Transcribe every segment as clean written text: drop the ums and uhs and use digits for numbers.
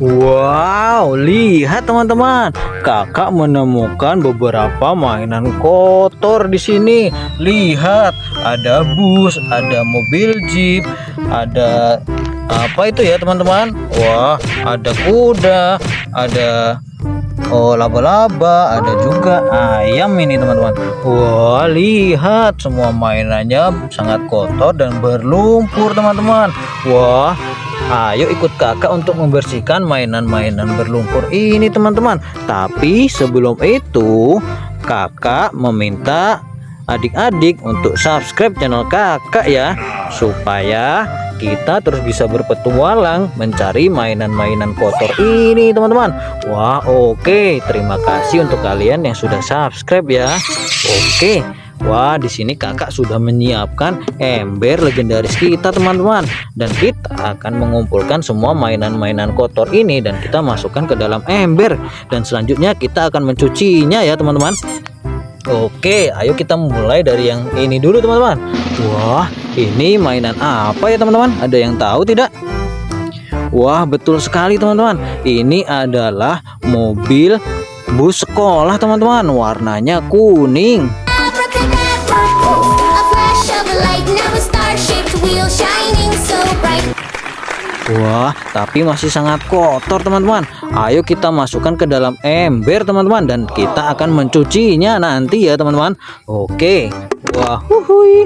Wow, lihat teman-teman, kakak menemukan beberapa mainan kotor di sini. Lihat, ada bus, ada mobil jeep, ada apa itu ya teman-teman? Wah, ada kuda, ada laba-laba, ada juga ayam ini teman-teman. Wah, lihat semua mainannya sangat kotor dan berlumpur teman-teman. Wah, ayo ikut kakak untuk membersihkan mainan-mainan berlumpur ini teman-teman. Tapi sebelum itu kakak meminta adik-adik untuk subscribe channel kakak ya, supaya kita terus bisa berpetualang mencari mainan-mainan kotor ini teman-teman. Wah, oke, terima kasih untuk kalian yang sudah subscribe ya. Oke. Wah, di sini kakak sudah menyiapkan ember legendaris kita teman-teman, dan kita akan mengumpulkan semua mainan-mainan kotor ini dan kita masukkan ke dalam ember, dan selanjutnya kita akan mencucinya ya teman-teman. Oke, ayo kita mulai dari yang ini dulu teman-teman. Wah, ini mainan apa ya teman-teman? Ada yang tahu tidak? Wah, betul sekali teman-teman. Ini adalah mobil bus sekolah teman-teman. Warnanya kuning. Wah, tapi masih sangat kotor teman-teman. Ayo kita masukkan ke dalam ember teman-teman, dan kita akan mencucinya nanti ya teman-teman. Oke. Wah, huhui.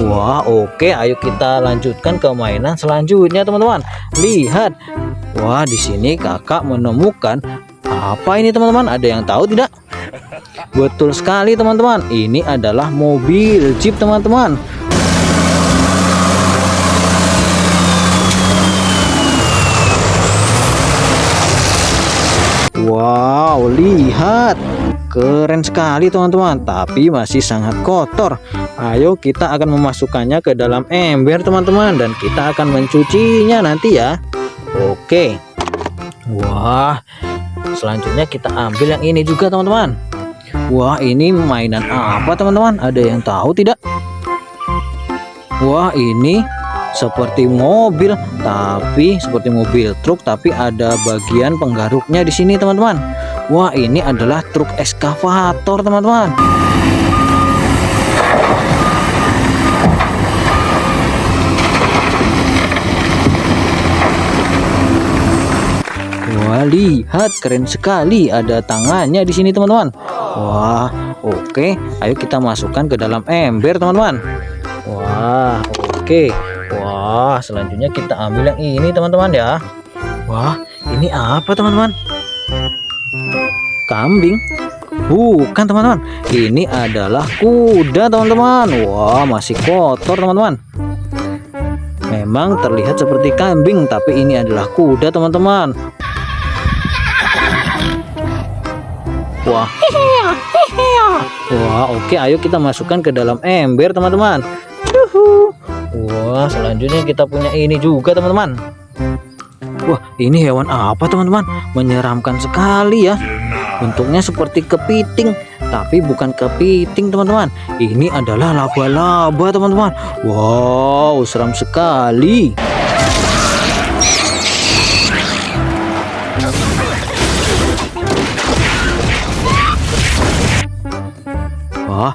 Wah, oke, ayo kita lanjutkan ke mainan selanjutnya teman-teman. Lihat. Wah, di sini kakak menemukan apa ini teman-teman? Ada yang tahu tidak? Betul sekali teman-teman. Ini adalah mobil jeep teman-teman. Wow, lihat, keren sekali teman-teman, tapi masih sangat kotor. Ayo kita akan memasukkannya ke dalam ember teman-teman, dan kita akan mencucinya nanti ya. Oke. Wah, selanjutnya kita ambil yang ini juga teman-teman. Wah, ini mainan apa teman-teman? Ada yang tahu tidak? Wah, ini seperti mobil, tapi seperti mobil truk, tapi ada bagian penggaruknya di sini teman-teman. Wah, ini adalah truk eskavator teman-teman. Wah, lihat, keren sekali, ada tangannya di sini teman-teman. Wah, oke, ayo kita masukkan ke dalam ember teman-teman. Wah, oke. Wah, selanjutnya kita ambil yang ini teman-teman ya. Wah, ini apa teman-teman? Kambing? Bukan teman-teman, ini adalah kuda teman-teman. Wah, masih kotor teman-teman. Memang terlihat seperti kambing, tapi ini adalah kuda teman-teman. Wah, wah, oke, ayo kita masukkan ke dalam ember teman-teman. Wah, selanjutnya kita punya ini juga teman-teman. Wah, ini hewan apa teman-teman? Menyeramkan sekali ya. Bentuknya seperti kepiting, tapi bukan kepiting teman-teman. Ini adalah laba-laba teman-teman. Wow, seram sekali. Wah,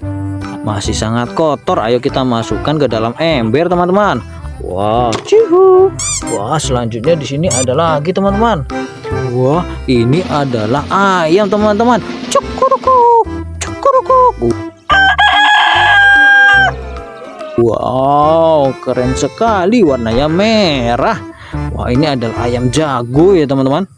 masih sangat kotor. Ayo kita masukkan ke dalam ember teman-teman. Wow, cihu. Wah, selanjutnya di sini ada lagi teman-teman. Wah, ini adalah ayam teman-teman. Cukurukuk, cukurukuk. Wow, keren sekali, warnanya merah. Wah, ini adalah ayam jago ya teman-teman.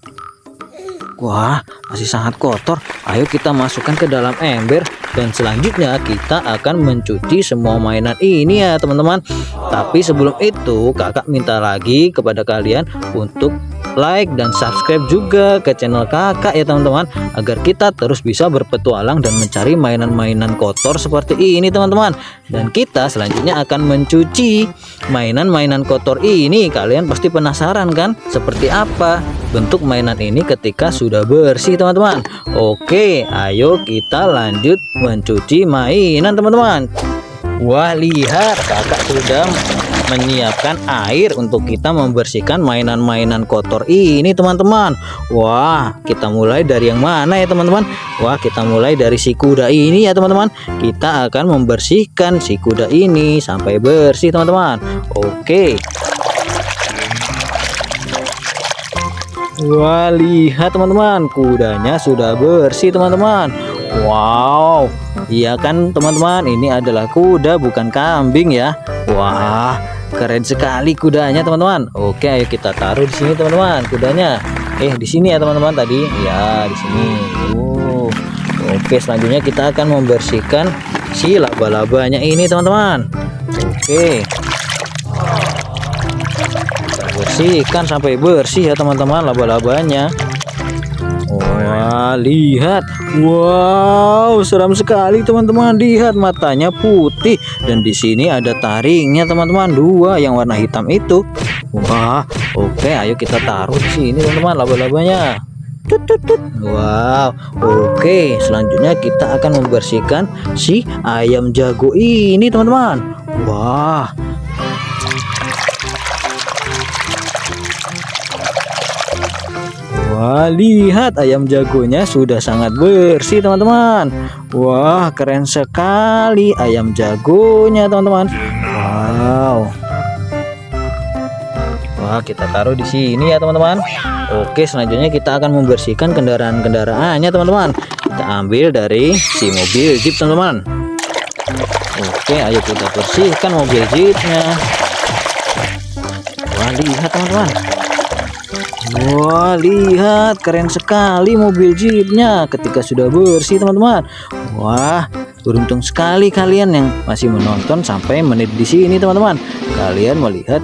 Wah, masih sangat kotor. Ayo kita masukkan ke dalam ember, dan selanjutnya kita akan mencuci semua mainan ini ya teman-teman. Tapi sebelum itu kakak minta lagi kepada kalian untuk like dan subscribe juga ke channel kakak ya teman-teman, agar kita terus bisa berpetualang dan mencari mainan-mainan kotor seperti ini teman-teman. Dan kita selanjutnya akan mencuci mainan-mainan kotor ini. Kalian pasti penasaran kan seperti apa bentuk mainan ini ketika sudah bersih teman-teman. Oke, ayo kita lanjut mencuci mainan teman-teman. Wah, lihat, kakak sudah menyiapkan air untuk kita membersihkan mainan-mainan kotor ini teman-teman. Wah, kita mulai dari yang mana ya teman-teman? Wah, kita mulai dari si kuda ini ya teman-teman. Kita akan membersihkan si kuda ini sampai bersih teman-teman. Oke. Wah, lihat teman-teman, kudanya sudah bersih teman-teman. Wow, iya kan teman-teman, ini adalah kuda bukan kambing ya. Wah, keren sekali kudanya teman-teman. Oke, ayo kita taruh di sini teman-teman kudanya. Di sini ya teman-teman tadi. Ya, di sini. Oke, selanjutnya kita akan membersihkan si laba-labanya ini teman-teman. Oke. Bersihkan sampai bersih ya teman-teman laba-labanya. Wah, lihat. Wow, seram sekali teman-teman. Lihat, matanya putih dan di sini ada taringnya teman-teman, 2 yang warna hitam itu. Wah, oke, ayo kita taruh di sini teman-teman laba-labanya. Wow, oke, selanjutnya kita akan membersihkan si ayam jago ini teman-teman. Wah, lihat, ayam jagonya sudah sangat bersih teman-teman. Wah, keren sekali ayam jagonya teman-teman. Wow. Wah, kita taruh di sini ya teman-teman. Oke, selanjutnya kita akan membersihkan kendaraan-kendaraannya teman-teman. Kita ambil dari si mobil jeep teman-teman. Oke, ayo kita bersihkan mobil jeepnya. Wah, lihat teman-teman. Wah, lihat, keren sekali mobil jeepnya ketika sudah bersih teman-teman. Wah, beruntung sekali kalian yang masih menonton sampai menit di sini teman-teman. Kalian melihat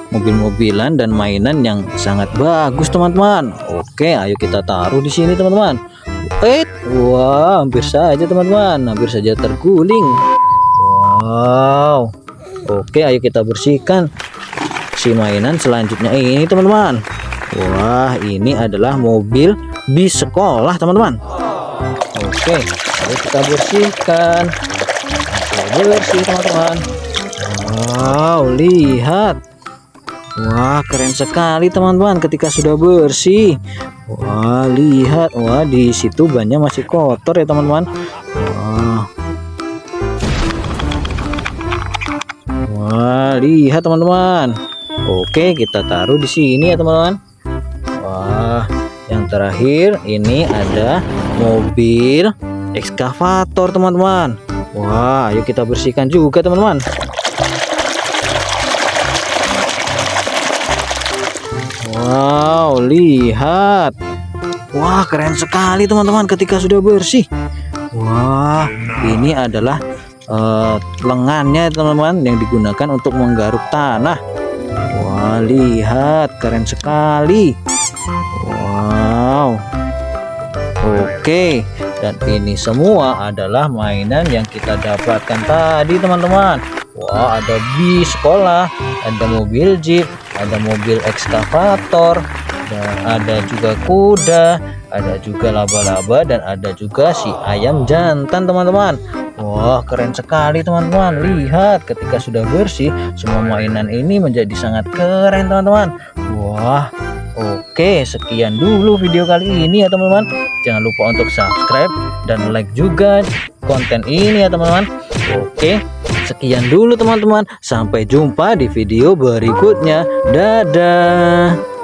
mobil-mobilan dan mainan yang sangat bagus teman-teman. Oke, ayo kita taruh di sini teman-teman. Wah, hampir saja teman-teman, hampir saja terguling. Wow. Oke, ayo kita bersihkan si mainan selanjutnya ini teman-teman. Wah, ini adalah mobil bis sekolah teman-teman. Oke, ayo kita bersihkan sampai bersih teman-teman. Wow, lihat. Wah, keren sekali teman-teman ketika sudah bersih. Wah, lihat. Wah, di situ bannya masih kotor ya teman-teman. Wah, lihat teman-teman. Oke, kita taruh di sini ya teman-teman. Wah, yang terakhir ini ada mobil ekskavator teman-teman. Wah, ayo kita bersihkan juga teman-teman. Wow, lihat. Wah, keren sekali teman-teman ketika sudah bersih. Wah, ini adalah lengannya teman-teman yang digunakan untuk menggaruk tanah. Wah, lihat, keren sekali. Wow. Oke, dan ini semua adalah mainan yang kita dapatkan tadi teman-teman. Wah, ada bis sekolah, ada mobil jeep, ada mobil ekskavator, dan ada juga kuda, ada juga laba-laba, dan ada juga si ayam jantan teman-teman. Wah, keren sekali teman-teman. Lihat, ketika sudah bersih, semua mainan ini menjadi sangat keren teman-teman. Wah, oke, sekian dulu video kali ini ya teman-teman. Jangan lupa untuk subscribe dan like juga konten ini ya teman-teman. Oke, sekian dulu teman-teman. Sampai jumpa di video berikutnya. Dadah.